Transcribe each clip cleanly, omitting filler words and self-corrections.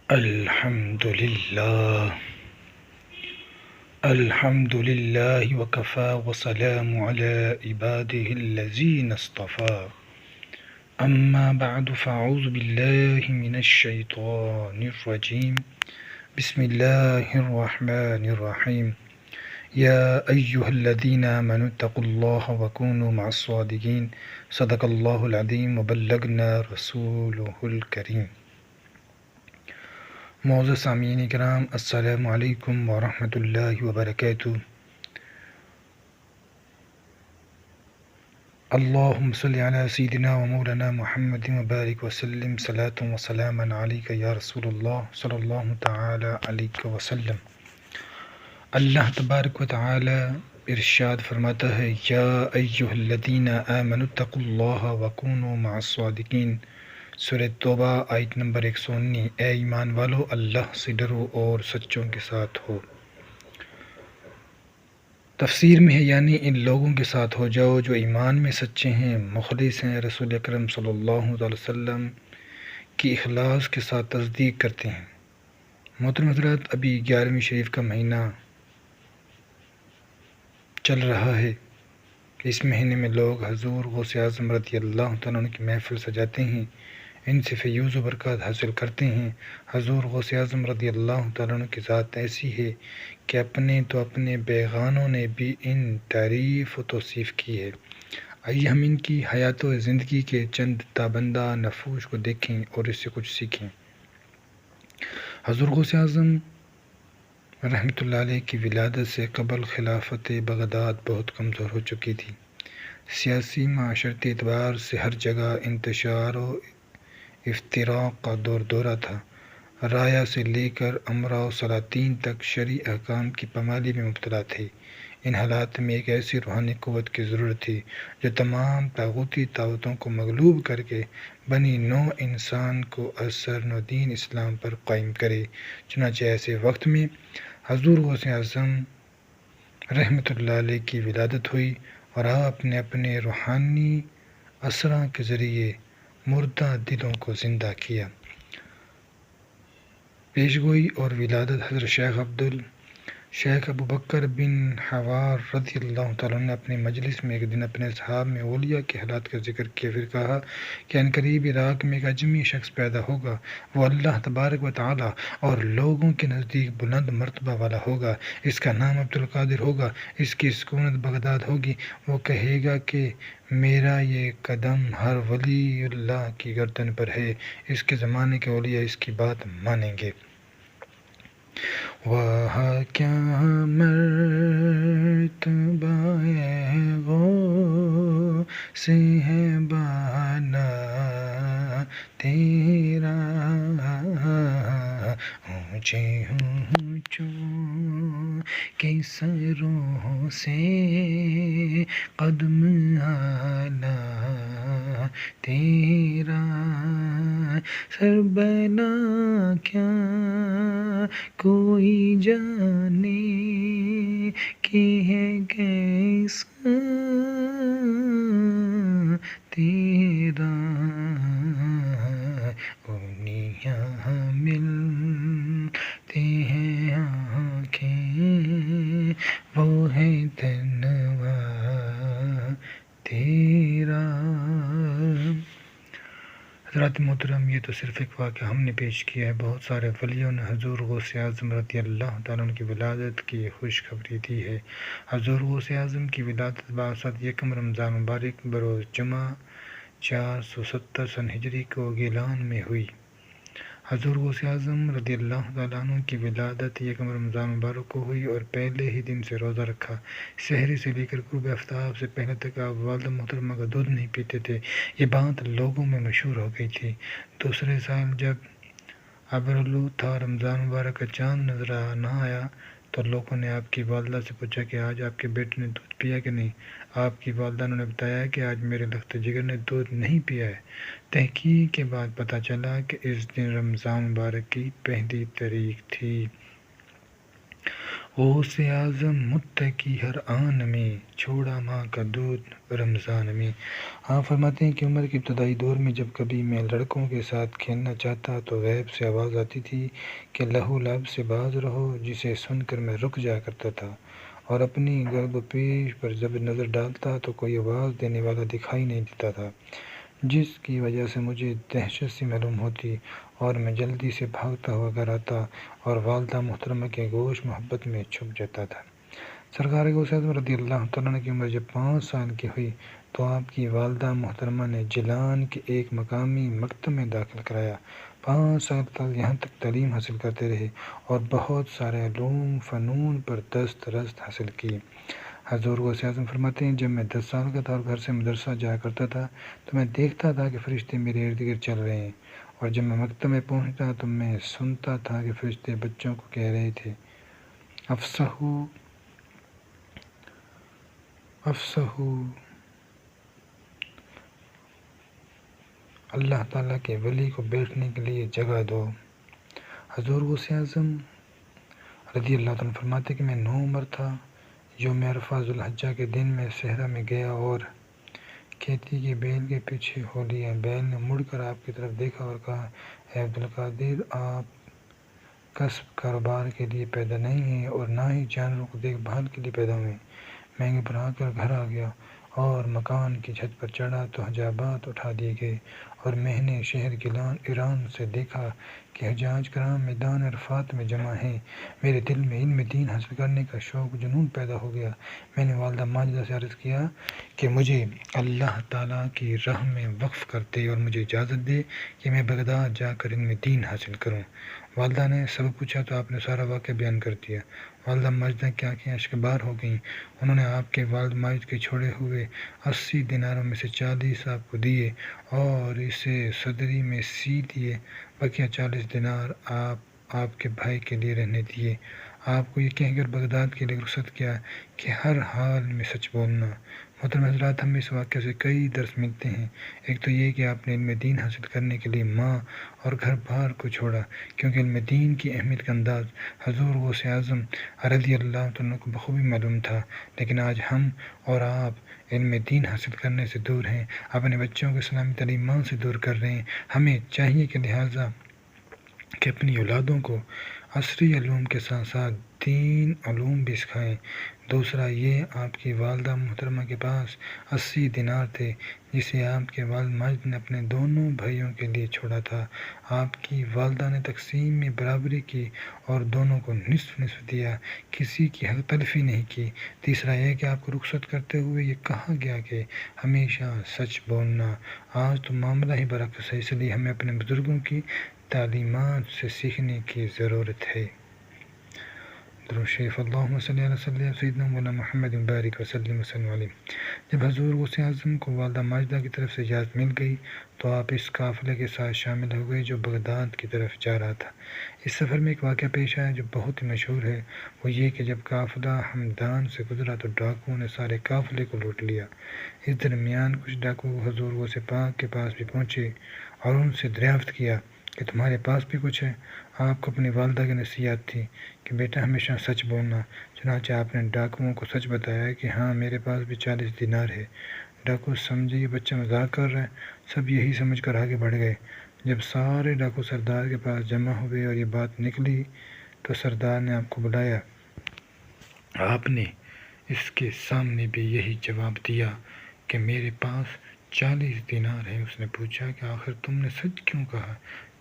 الحمد لله الحمد لله وكفى وسلام على عباده الذين اصطفى أما بعد فأعوذ بالله من الشيطان الرجيم بسم الله الرحمن الرحيم يا أيها الذين آمنوا اتقوا الله وكونوا مع الصادقين صدق الله العظيم وبلغنا رسوله الكريم. معزز سامعین کرام، السلام علیکم ورحمۃ اللہ وبرکاتہ۔ اللہم صلی علی سیدنا و مولانا محمد وبارک وسلم صلاۃ و سلاما علیک یا رسول اللہ صلی اللہ تعالی علیہ وسلم۔ اللہ تبارک و تعالی ارشاد فرماتا ہے، یا ایہا الذین آمنوا اتقوا اللہ وکونوا مع الصادقین۔ سورہ توبہ آیت نمبر 119۔ اے ایمان والو، اللہ سے ڈرو اور سچوں کے ساتھ ہو۔ تفسیر میں ہے یعنی ان لوگوں کے ساتھ ہو جاؤ جو ایمان میں سچے ہیں، مخلص ہیں، رسول اکرم صلی اللہ علیہ وسلم کی اخلاص کے ساتھ تصدیق کرتے ہیں۔ محترم حضرات، ابھی 11ویں شریف کا مہینہ چل رہا ہے۔ اس مہینے میں لوگ حضور غوث اعظم رضی اللہ تعالیٰ عنہ کی محفل سجاتے ہیں، ان سے فیوز و برکات حاصل کرتے ہیں۔ حضور غوث اعظم رضی اللہ تعالیٰ عنہ کی ذات ایسی ہے کہ اپنے بیگانوں نے بھی ان تعریف و توصیف کی ہے۔ آئیے ہم ان کی حیات و زندگی کے چند تابندہ نفوس کو دیکھیں اور اس سے کچھ سیکھیں۔ حضور غوث اعظم رحمۃ اللہ علیہ کی ولادت سے قبل خلافت بغداد بہت کمزور ہو چکی تھی۔ سیاسی معاشرتی اعتبار سے ہر جگہ انتشار و افتراق کا دورہ تھا۔ رایا سے لے کر امراء و سلاطین تک شرعی احکام کی پامالی میں مبتلا تھے۔ ان حالات میں ایک ایسی روحانی قوت کی ضرورت تھی جو تمام طاغوتی طاقتوں کو مغلوب کر کے بنی نوع انسان کو اثر و دین اسلام پر قائم کرے۔ چنانچہ ایسے وقت میں حضور غوث اعظم رحمۃ اللہ علیہ کی ولادت ہوئی اور آپ نے اپنے روحانی اثرات کے ذریعے مردہ دلوں کو زندہ کیا۔ پیشگوئی اور ولادت حضرت شیخ ابو بکر بن حوار رضی اللہ تعالیٰ عنہ نے اپنی مجلس میں ایک دن اپنے اصحاب میں اولیاء کے حالات کا ذکر کیا، پھر کہا کہ عنقریب عراق میں ایک اجمی شخص پیدا ہوگا، وہ اللہ تبارک و تعالیٰ اور لوگوں کے نزدیک بلند مرتبہ والا ہوگا، اس کا نام عبد القادر ہوگا، اس کی سکونت بغداد ہوگی، وہ کہے گا کہ میرا یہ قدم ہر ولی اللہ کی گردن پر ہے، اس کے زمانے کے اولیاء اس کی بات مانیں گے۔ وہاں کیا مرتبہ غوث ہے بالا تیرا، اونچے اونچوں کے سروں سے قدم اعلیٰ تیرا، سر بنا کیا کوئی جانے کہ ہے کیسا تیرا، انگلیاں ملتے ہیں آنکھیں، وہ ہے تنوا تیرا۔ حضرات محترم، یہ تو صرف ایک واقعہ ہم نے پیش کیا ہے۔ بہت سارے ولیوں نے حضور غوث اعظم رضی اللہ تعالیٰ عنہ کی ولادت کی خوشخبری دی ہے۔ حضور غوث اعظم کی ولادت باسط یکم رمضان مبارک بروز جمعہ 470 سن ہجری کو گیلان میں ہوئی۔ حضور غوث اعظم رضی اللہ تعالیٰ عنہ کی ولادت یکم رمضان مبارک کو ہوئی اور پہلے ہی دن سے روزہ رکھا۔ سحری سے لے کر غروب آفتاب سے پہلے تک آپ والدہ محترمہ کا دودھ نہیں پیتے تھے۔ یہ بات لوگوں میں مشہور ہو گئی تھی۔ دوسرے سال جب ابرالو تھا، رمضان مبارک کا چاند نظر نہ آیا، تو لوگوں نے آپ کی والدہ سے پوچھا کہ آج آپ کے بیٹے نے دودھ پیا کہ نہیں؟ آپ کی والدہ نے بتایا کہ آج میرے لخت جگر نے دودھ نہیں پیا ہے۔ تحقیق کے بعد پتہ چلا کہ اس دن رمضان مبارک کی پہلی تاریخ تھی۔ غوث اعظم متقی ہر آن میں، چھوڑا ماں کا دودھ رمضان میں۔ آپ فرماتے ہیں کہ عمر کے ابتدائی دور میں جب کبھی میں لڑکوں کے ساتھ کھیلنا چاہتا تو غیب سے آواز آتی تھی کہ لہو لعب سے باز رہو، جسے سن کر میں رک جایا کرتا تھا، اور اپنی گرد و پیش پر جب نظر ڈالتا تو کوئی آواز دینے والا دکھائی نہیں دیتا تھا، جس کی وجہ سے مجھے دہشت سی معلوم ہوتی اور میں جلدی سے بھاگتا ہوا گھر آتا اور والدہ محترمہ کے گوش محبت میں چھپ جاتا تھا۔ سرکار غوث اعظم رضی اللہ تعالیٰ عنہ کی عمر جب 5 سال کی ہوئی تو آپ کی والدہ محترمہ نے جیلان کے ایک مقامی مکتب میں داخل کرایا۔ 5 سال تک یہاں تک تعلیم حاصل کرتے رہے اور بہت سارے علوم فنون پر دسترس حاصل کی۔ حضور غوث اعظم فرماتے ہیں جب میں 10 سال کا تھا اور گھر سے مدرسہ جایا کرتا تھا تو میں دیکھتا تھا کہ فرشتے میرے ارد گرد چل رہے ہیں، اور جب میں مکتب میں پہنچتا تو میں سنتا تھا کہ فرشتے بچوں کو کہہ رہے تھے افسحوا افسحوا، اللہ تعالیٰ کے ولی کو بیٹھنے کے لیے جگہ دو۔ حضور غوث اعظم رضی اللہ عنہ فرماتے کہ میں 9 عمر تھا، یوم عرفہ ذوالحجہ کے دن میں صحرا میں گیا اور کھیتی کے بیل کے پیچھے ہو لیا۔ بیل نے مڑ کر آپ کی طرف دیکھا اور کہا اے عبدالقادر، آپ کسب کاروبار کے لیے پیدا نہیں ہیں اور نہ ہی جانوروں کو دیکھ بھال کے لیے پیدا ہوئے۔ میں گھبرا کر گھر آ گیا اور مکان کی چھت پر چڑھا تو حجابات اٹھا دیے گئے اور میں نے شہر گیلان ایران سے دیکھا کہ حجاج کرام میدان عرفات میں جمع ہیں۔ میرے دل میں علم دین حاصل کرنے کا شوق جنون پیدا ہو گیا۔ میں نے والدہ ماجدہ سے عرض کیا کہ مجھے اللہ تعالیٰ کی راہ میں وقف کر دے اور مجھے اجازت دے کہ میں بغداد جا کر علم دین حاصل کروں۔ والدہ نے سبب پوچھا تو آپ نے سارا واقعہ بیان کر دیا۔ والدہ ماجدہ کی آنکھیں اشکبار ہو گئیں۔ انہوں نے آپ کے والد ماجد کے چھوڑے ہوئے 80 دیناروں میں سے 40 آپ کو دیے اور اسے صدری میں سی دیے، بقیہ 40 دینار آپ کے بھائی کے لیے رہنے دیے۔ آپ کو یہ کہہ کر بغداد کے لیے رخصت کیا کہ ہر حال میں سچ بولنا۔ محترم حضرات، ہمیں اس واقعے سے کئی درس ملتے ہیں۔ ایک تو یہ کہ آپ نے علم دین حاصل کرنے کے لیے ماں اور گھر بار کو چھوڑا، کیونکہ علم دین کی اہمیت کا انداز حضور غوث اعظم رضی اللہ عنہ کو بخوبی معلوم تھا، لیکن آج ہم اور آپ علم دین حاصل کرنے سے دور ہیں، اپنے بچوں کو اسلامی تعلیمات سے دور کر رہے ہیں۔ ہمیں چاہیے کہ لہٰذا کہ اپنی اولادوں کو عصری علوم کے ساتھ ساتھ دین علوم بھی سکھائیں۔ دوسرا یہ آپ کی والدہ محترمہ کے پاس 80 دینار تھے جسے آپ کے والد ماجد نے اپنے دونوں بھائیوں کے لیے چھوڑا تھا۔ آپ کی والدہ نے تقسیم میں برابری کی اور دونوں کو نصف نصف دیا، کسی کی حق تلفی نہیں کی۔ تیسرا یہ کہ آپ کو رخصت کرتے ہوئے یہ کہا گیا کہ ہمیشہ سچ بولنا۔ آج تو معاملہ ہی برعکس ہے، اس لیے ہمیں اپنے بزرگوں کی تعلیمات سے سیکھنے کی ضرورت ہے۔ درود شریف اللہم صلی علی سیدنا مولانا محمد بارک وسلم وسلم علیہ۔ جب حضور غوث اعظم کو والدہ ماجدہ کی طرف سے اجازت مل گئی تو آپ اس قافلے کے ساتھ شامل ہو گئے جو بغداد کی طرف جا رہا تھا۔ اس سفر میں ایک واقعہ پیش آیا جو بہت ہی مشہور ہے، وہ یہ کہ جب قافلہ ہمدان سے گزرا تو ڈاکوؤں نے سارے قافلے کو لوٹ لیا۔ اس درمیان کچھ ڈاکو حضور غوث پاک کے پاس بھی پہنچے اور ان سے دریافت کیا کہ تمہارے پاس بھی کچھ ہے؟ آپ کو اپنی والدہ کی نصیحت تھی کہ بیٹا ہمیشہ سچ بولنا۔ چنانچہ آپ نے ڈاکوؤں کو سچ بتایا کہ ہاں میرے پاس بھی 40 دینار ہے۔ ڈاکو سمجھے یہ بچہ مذاق کر رہا ہے، سب یہی سمجھ کر آگے بڑھ گئے۔ جب سارے ڈاکو سردار کے پاس جمع ہوئے اور یہ بات نکلی تو سردار نے آپ کو بلایا۔ آپ نے اس کے سامنے بھی یہی جواب دیا کہ میرے پاس 40 دینار ہیں۔ اس نے پوچھا کہ آخر تم نے سچ کیوں کہا؟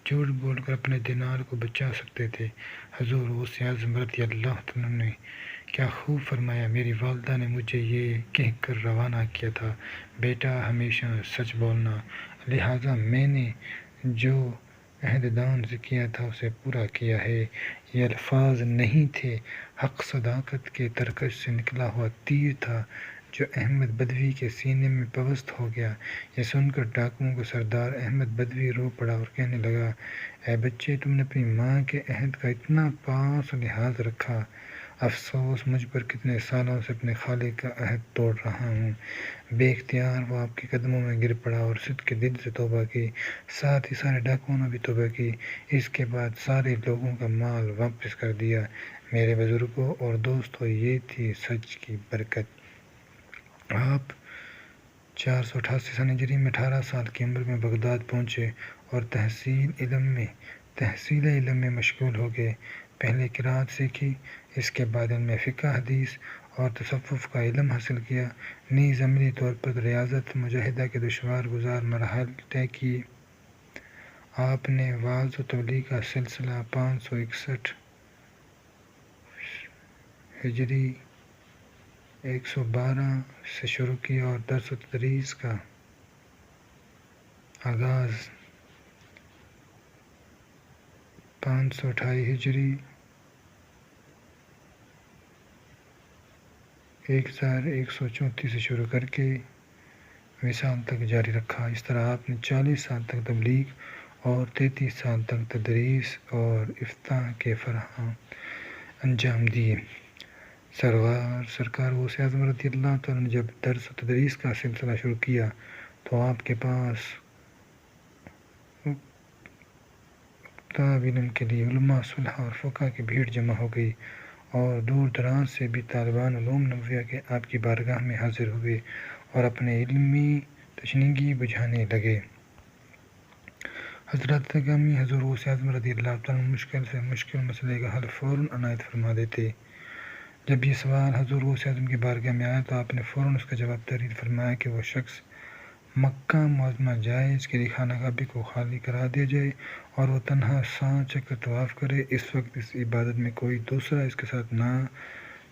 جھوٹ بول کر اپنے دینار کو بچا سکتے تھے۔ حضور غوث اعظم رضی اللہ عنہ نے کیا خوب فرمایا، میری والدہ نے مجھے یہ کہہ کر روانہ کیا تھا بیٹا ہمیشہ سچ بولنا، لہٰذا میں نے جو عہد دان سے کیا تھا اسے پورا کیا ہے۔ یہ الفاظ نہیں تھے، حق صداقت کے ترکش سے نکلا ہوا تیر تھا جو احمد بدوی کے سینے میں پیوست ہو گیا۔ یہ سن کر ڈاکوؤں کا سردار احمد بدوی رو پڑا اور کہنے لگا اے بچے، تم نے اپنی ماں کے عہد کا اتنا پاس لحاظ رکھا افسوس مجھ پر کتنے سالوں سے اپنے خالق کا عہد توڑ رہا ہوں۔ بے اختیار وہ آپ کے قدموں میں گر پڑا اور صدق کے دل سے توبہ کی، ساتھ ہی سارے ڈاکوؤں نے بھی توبہ کی، اس کے بعد سارے لوگوں کا مال واپس کر دیا۔ میرے بزرگوں اور دوستوں، یہ تھی سچ کی برکت۔ آپ 488 سن ہجری میں 18 سال کی عمر میں بغداد پہنچے اور تحصیل علم میں مشغول ہو گئے۔ پہلے قرأت سیکھی، اس کے بعد علم فقہ، حدیث اور تصوف کا علم حاصل کیا، نیز عملی طور پر ریاضت مجاہدہ کے دشوار گزار مراحل طے کیے۔ آپ نے وعظ و تبلیغ کا سلسلہ 561 ہجری 112 سے شروع کیا اور درس و تدریس کا آغاز 528 ہجری 1134 سے شروع کر کے وصال تک جاری رکھا۔ اس طرح آپ نے 40 سال تک تبلیغ اور 33 سال تک تدریس اور افتاء کے فرائض انجام دیے۔ سرکار غوث اعظم رضی اللہ تعالیٰ نے جب درس و تدریس کا سلسلہ شروع کیا تو آپ کے پاس طلب علم کے لیے علماء، صلحاء اور فقہاء کی بھیڑ جمع ہو گئی، اور دور دراز سے بھی طالبان علوم نبویہ کے آپ کی بارگاہ میں حاضر ہوئے اور اپنے علمی تشنگی بجھانے لگے۔ حضرت گرامی حضور غوث اعظم رضی اللہ تعالیٰ مشکل سے مشکل مسئلے کا حل فوراً عنایت فرما دیتے۔ جب یہ سوال حضور غوث اعظم کی بارگاہ میں آیا تو آپ نے فوراً اس کا جواب تحریر فرمایا کہ وہ شخص مکہ معظمہ جائے، اس کے لیے خانہ کعبہ کو خالی کرا دیا جائے اور وہ تنہا 7 چکر طواف کرے۔ اس وقت اس عبادت میں کوئی دوسرا اس کے ساتھ نہ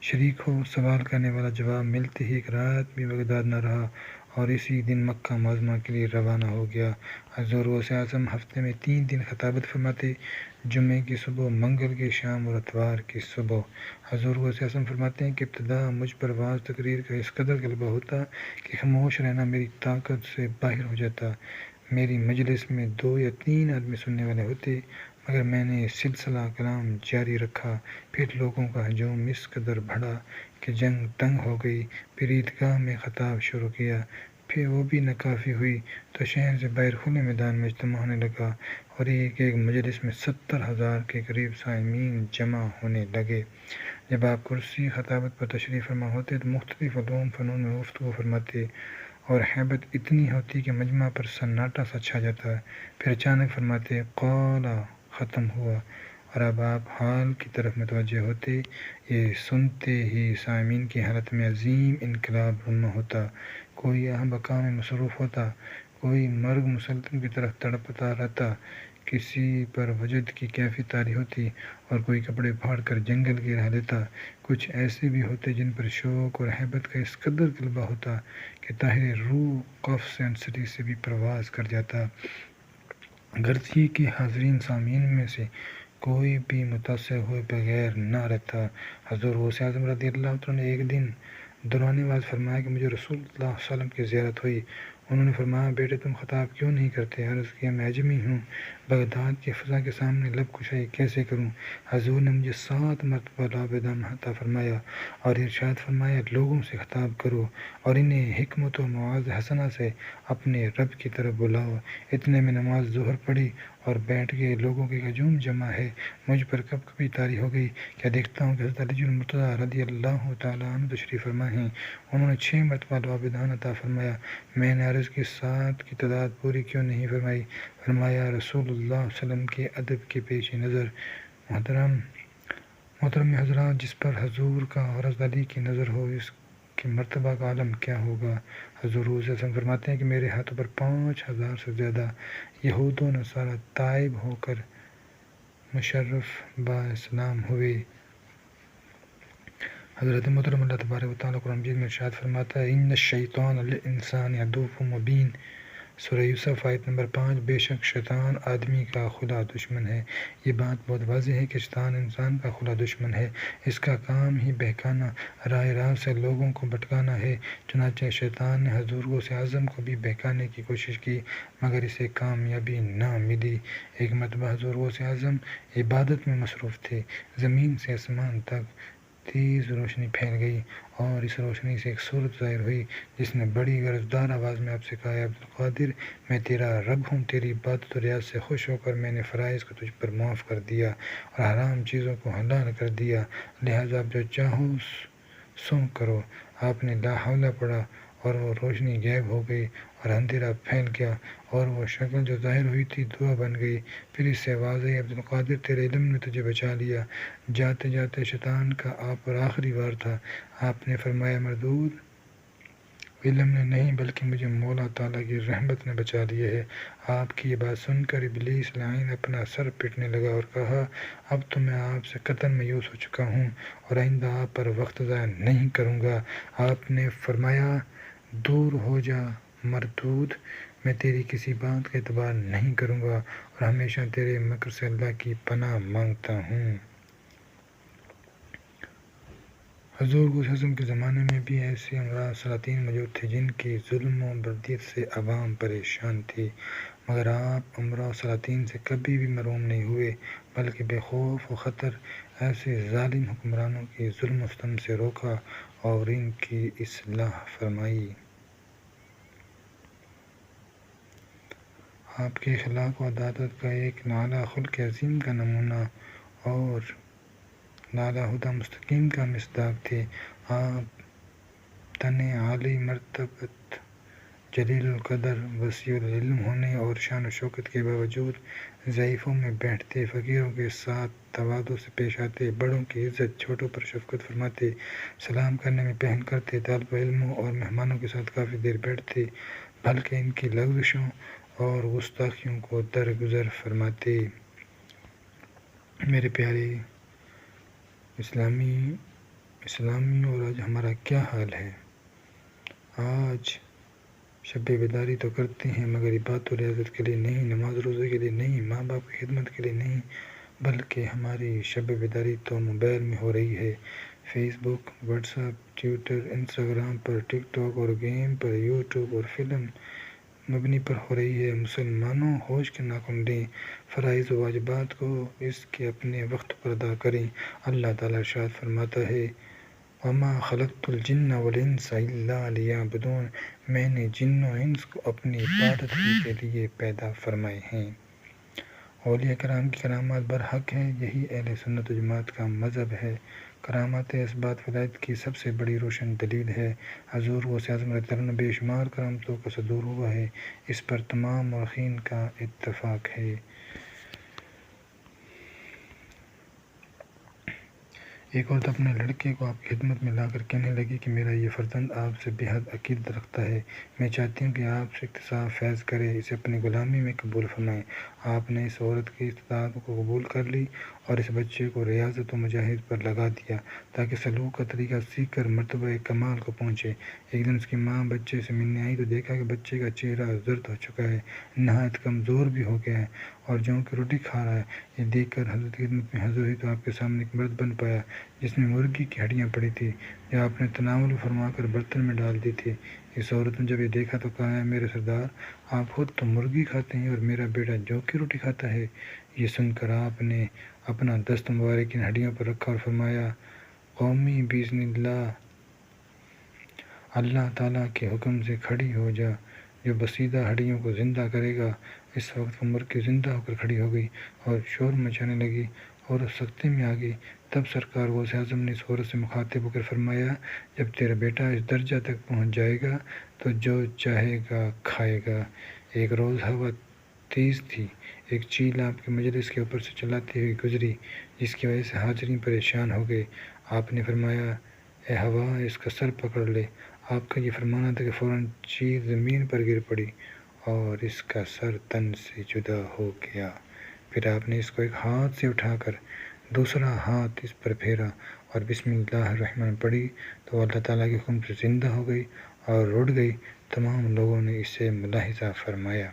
شریک ہو۔ سوال کرنے والا جواب ملتے ہی ایک رات بھی بغداد نہ رہا اور اسی دن مکہ معظمہ کے لیے روانہ ہو گیا۔ حضور غوث اعظم ہفتے میں 3 دن خطابت فرماتے، جمعے کی صبح، منگل کی شام اور اتوار کی صبح۔ حضور غوث اعظم فرماتے ہیں کہ ابتدا مجھ پر وعظ تقریر کا اس قدر غلبہ ہوتا کہ خاموش رہنا میری طاقت سے باہر ہو جاتا۔ میری مجلس میں 2 یا 3 آدمی سننے والے ہوتے، مگر میں نے سلسلہ کلام جاری رکھا۔ پھر لوگوں کا ہجوم اس قدر بڑھا کہ جنگ تنگ ہو گئی۔ پھر عیدگاہ میں خطاب شروع کیا، پھر وہ بھی ناکافی ہوئی تو شہر سے باہر کھلے میدان میں اجتماع ہونے لگا اور ایک مجلس میں 70,000 کے قریب سامعین جمع ہونے لگے۔ جب آپ کرسی خطابت پر تشریف فرما ہوتے تو مختلف علوم فنون میں گفتگو فرماتے اور ہیبت اتنی ہوتی کہ مجمع پر سناٹا سا چھا جاتا۔ پھر اچانک فرماتے، قال ختم ہوا، اور اب آپ حال کی طرف متوجہ ہوتے۔ یہ سنتے ہی سامعین کی حالت میں عظیم انقلاب رونما ہوتا، کوئی بقا میں مصروف ہوتا، کوئی مرگ مسلم کی طرف تڑپتا رہتا، کسی پر وجد کی کیفیت طاری ہوتی اور کوئی کپڑے پھاڑ کر جنگل کی راہ لیتا۔ کچھ ایسے بھی ہوتے جن پر شوق اور ہیبت کا اس قدر غلبہ ہوتا کہ طاہر روح قفس انصری سے بھی پرواز کر جاتا۔ غرض یہ کہ حاضرین سامعین میں سے کوئی بھی متاثر ہوئے بغیر نہ رہتا۔ حضور غوث اعظم رضی اللہ عنہ نے ایک دن دوران وعظ فرمایا کہ مجھے رسول اللہ صلی اللہ علیہ وسلم کی زیارت ہوئی۔ انہوں نے فرمایا، بیٹے تم خطاب کیوں نہیں کرتے؟ عرض کیا، میں اجمی ہوں، بغداد کی فضا کے سامنے لب کشائی کیسے کروں؟ حضور نے مجھے 7 مرتبہ لابدام عطا فرمایا اور ارشاد فرمایا، لوگوں سے خطاب کرو اور انہیں حکمت و موعظہ حسنہ سے اپنے رب کی طرف بلاؤ۔ اتنے میں نماز ظہر پڑھی اور بیٹھ گئے۔ لوگوں کے ہجوم جمع ہے، مجھ پر کب کبھی طاری ہو گئی، کیا دیکھتا ہوں کہ حضرت علی المرتضیٰ رضی اللہ تعالیٰ عنہ تشریف فرما ہیں۔ انہوں نے 6 مرتبہ لابدان عطا فرمایا۔ میں نے عرض کی 7 کی تعداد پوری کیوں نہیں فرمائی؟ فرمایا، رسول اللہ صلی اللہ علیہ وسلم کے ادب کے پیش نظر۔ محترم حضرات، جس پر حضور کا اور حضرت علی کی نظر ہو، اس کے مرتبہ کا عالم کیا ہوگا؟ حضور صلی اللہ علیہ وسلم فرماتے ہیں کہ میرے ہاتھوں پر 5,000 سے زیادہ یہود و نصارہ تائب ہو کر مشرف با اسلام ہوئے۔ حضرت محترم اللہ تبارک و تعالیٰ قرآن مجید میں ارشاد فرماتا ہے، ان الشیطان للانسان عدو مبین۔ سورہ یوسف آیت نمبر 5۔ بے شک شیطان آدمی کا خدا دشمن ہے۔ یہ بات بہت واضح ہے کہ شیطان انسان کا خدا دشمن ہے، اس کا کام ہی بہکانا، راہ راست سے لوگوں کو بھٹکانا ہے۔ چنانچہ شیطان نے حضور غوث اعظم کو بھی بہکانے کی کوشش کی، مگر اسے کامیابی نہ ملی۔ ایک مرتبہ حضور غوث اعظم عبادت میں مصروف تھے، زمین سے آسمان تک تیز روشنی پھیل گئی اور اس روشنی سے ایک صورت ظاہر ہوئی جس نے بڑی غرضدار آواز میں آپ سے کہا، اے عبدالقادر، میں تیرا رب ہوں، تیری عبادت و ریاض سے خوش ہو کر میں نے فرائض کو تجھ پر معاف کر دیا اور حرام چیزوں کو حلال کر دیا، لہٰذا آپ جو چاہو سو کرو۔ آپ نے لا حول پڑھا اور وہ روشنی غائب ہو گئی اور اندھیرا پھیل گیا اور وہ شکل جو ظاہر ہوئی تھی دعا بن گئی۔ پھر اس سے آواز آئی، عبدالقادر، تیرے علم نے تجھے بچا لیا۔ جاتے جاتے شیطان کا آپ پر آخری وار تھا۔ آپ نے فرمایا، مردود، علم نے نہیں بلکہ مجھے مولا تعالیٰ کی رحمت نے بچا لیا ہے۔ آپ کی یہ بات سن کر ابلیس لعین اپنا سر پیٹنے لگا اور کہا، اب تو میں آپ سے قطعاً مایوس ہو چکا ہوں اور آئندہ آپ پر وقت ضائع نہیں کروں گا۔ آپ نے فرمایا، دور ہو جا مردود، میں تیری کسی بات کا اعتبار نہیں کروں گا اور ہمیشہ تیرے مکر سے اللہ کی پناہ مانگتا ہوں۔ حضور غوث اعظم کے زمانے میں بھی ایسے امراء سلاطین موجود تھے جن کی ظلم و بردیت سے عوام پریشان تھی، مگر آپ امراء سلاطین سے کبھی بھی محروم نہیں ہوئے بلکہ بے خوف و خطر ایسے ظالم حکمرانوں کی ظلم و ستم سے روکا اور ان کی اصلاح فرمائی۔ آپ کے اخلاق و عدالت کا ایک اعلیٰ خلق عظیم کا نمونہ اور اعلیٰ ہدی مستقیم کا مصداق تھے۔ آپ تن عالی مرتبت، جلیل القدر، وسیع العلم ہونے اور شان و شوکت کے باوجود ضعیفوں میں بیٹھتے، فقیروں کے ساتھ تواضع سے پیش آتے، بڑوں کی عزت، چھوٹوں پر شفقت فرماتے، سلام کرنے میں پہل کرتے، طالب علموں اور مہمانوں کے ساتھ کافی دیر بیٹھتے بلکہ ان کی لغزشوں اور گستاخیوں کو درگزر فرماتے۔ میرے پیارے اسلامی اور آج ہمارا کیا حال ہے؟ آج شب بیداری تو کرتے ہیں مگر عبادت و ریاضت کے لیے نہیں، نماز روزے کے لیے نہیں، ماں باپ کی خدمت کے لیے نہیں، بلکہ ہماری شب بیداری تو موبائل میں ہو رہی ہے، فیس بک، واٹس ایپ، ٹویٹر، انسٹاگرام پر، ٹک ٹاک اور گیم پر، یوٹیوب اور فلم مبنی پر ہو رہی ہے۔ مسلمانوں، ہوش کے ناخن لیں، فرائض و واجبات کو اس کے اپنے وقت پر ادا کریں۔ اللہ تعالیٰ ارشاد فرماتا ہے، وَمَا خَلَقْتُ الْجِنَّ وَالْإِنسَ إِلَّا لِيَعْبُدُونِ، میں نے جن و انس کو اپنی عبادت ہی کے لیے پیدا فرمائے ہیں۔ اولیاء کرام کی کرامات برحق ہیں، یہی اہل سنت و جماعت کا مذہب ہے۔ کرامات اثبات ولایت کی سب سے بڑی روشن دلیل ہے۔ حضور غوث اعظم رضی اللہ عنہ بے شمار کرامتوں کا صدور ہوا ہے، اس پر تمام مورخین کا اتفاق ہے۔ ایک عورت اپنے لڑکے کو آپ کی خدمت میں لا کر کہنے لگی کہ میرا یہ فرزند آپ سے بے حد عقیدت رکھتا ہے، میں چاہتی ہوں کہ آپ سے اکتساب فیض کرے، اسے اپنی غلامی میں قبول فرمائیں۔ آپ نے اس عورت کی استطاعت کو قبول کر لی اور اس بچے کو ریاضت و مجاہد پر لگا دیا تاکہ سلوک کا طریقہ سیکھ کر مرتبہ کمال کو پہنچے۔ ایک دن اس کی ماں بچے سے ملنے آئی تو دیکھا کہ بچے کا چہرہ زرد ہو چکا ہے، نہایت کمزور بھی ہو گیا ہے اور جوں کی روٹی کھا رہا ہے۔ یہ دیکھ کر حضرت کی خدمت میں حاضر ہوئی تو آپ کے سامنے ایک برتن بن پایا جس میں مرغی کی ہڈیاں پڑی تھیں جو آپ نے تناول فرما کر برتن میں ڈال دی تھی۔ اس عورت نے جب یہ دیکھا تو کہا، اے میرے سردار، آپ خود تو مرغی کھاتے ہیں اور میرا بیٹا جو کی روٹی کھاتا ہے۔ یہ سن کر آپ نے اپنا دست مبارک ان ہڈیوں پر رکھا اور فرمایا، قومی بِإِذْنِ اللَّہِ، اللہ تعالیٰ کے حکم سے کھڑی ہو جا جو بسیدہ ہڈیوں کو زندہ کرے گا۔ اس وقت وہ مرغی زندہ ہو کر کھڑی ہو گئی اور شور مچانے لگی اور سکتے میں آ گئی۔ تب سرکار غوث اعظم نے اس عورت سے مخاطب ہو کر فرمایا، جب تیرا بیٹا اس درجہ تک پہنچ جائے گا تو جو چاہے گا کھائے گا۔ ایک روز ہوا تیز تھی، ایک چیل آپ کے مجلس کے اوپر سے چلاتی ہوئی گزری جس کی وجہ سے حاضرین پریشان ہو گئے۔ آپ نے فرمایا، اے ہوا، اس کا سر پکڑ لے۔ آپ کا یہ فرمانا تھا کہ فوراً چیل زمین پر گر پڑی اور اس کا سر تن سے جدا ہو گیا۔ پھر آپ نے اس کو ایک ہاتھ سے اٹھا کر دوسرا ہاتھ اس پر پھیرا اور بسم اللہ الرحمن الرحیم پڑھی تو وہ اللہ تعالیٰ کے حکم سے زندہ ہو گئی اور رڑ گئی۔ تمام لوگوں نے اسے ملاحظہ فرمایا۔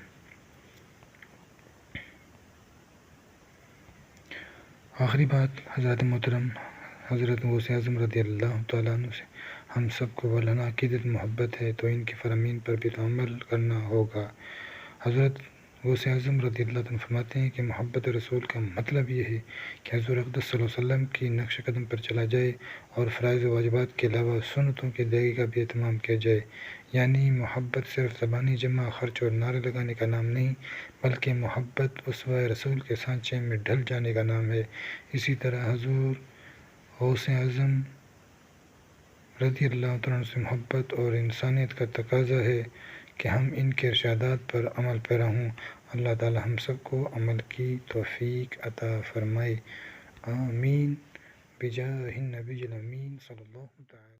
آخری بات، حضرت محترم حضرت غوث اعظم رضی اللہ تعالیٰ عنہ سے ہم سب کو والہنا عقیدت محبت ہے تو ان کے فرامین پر بھی تو عمل کرنا ہوگا۔ حضرت غوث اعظم رضی اللہ عنہ فرماتے ہیں کہ محبت رسول کا مطلب یہ ہے کہ حضور اقدس صلی اللہ علیہ وسلم کی نقش قدم پر چلا جائے اور فرائض و واجبات کے علاوہ سنتوں کی ادائیگی کا بھی اہتمام کیا جائے۔ یعنی محبت صرف زبانی جمع خرچ اور نعرے لگانے کا نام نہیں، بلکہ محبت اسوہ رسول کے سانچے میں ڈھل جانے کا نام ہے۔ اسی طرح حضور غوث اعظم رضی اللہ عنہ سے محبت اور انسانیت کا تقاضا ہے کہ ہم ان کے ارشادات پر عمل پیرا ہوں۔ اللہ تعالی ہم سب کو عمل کی توفیق عطا فرمائے، آمین، بجاہ النبی الامین صلی اللہ تعالی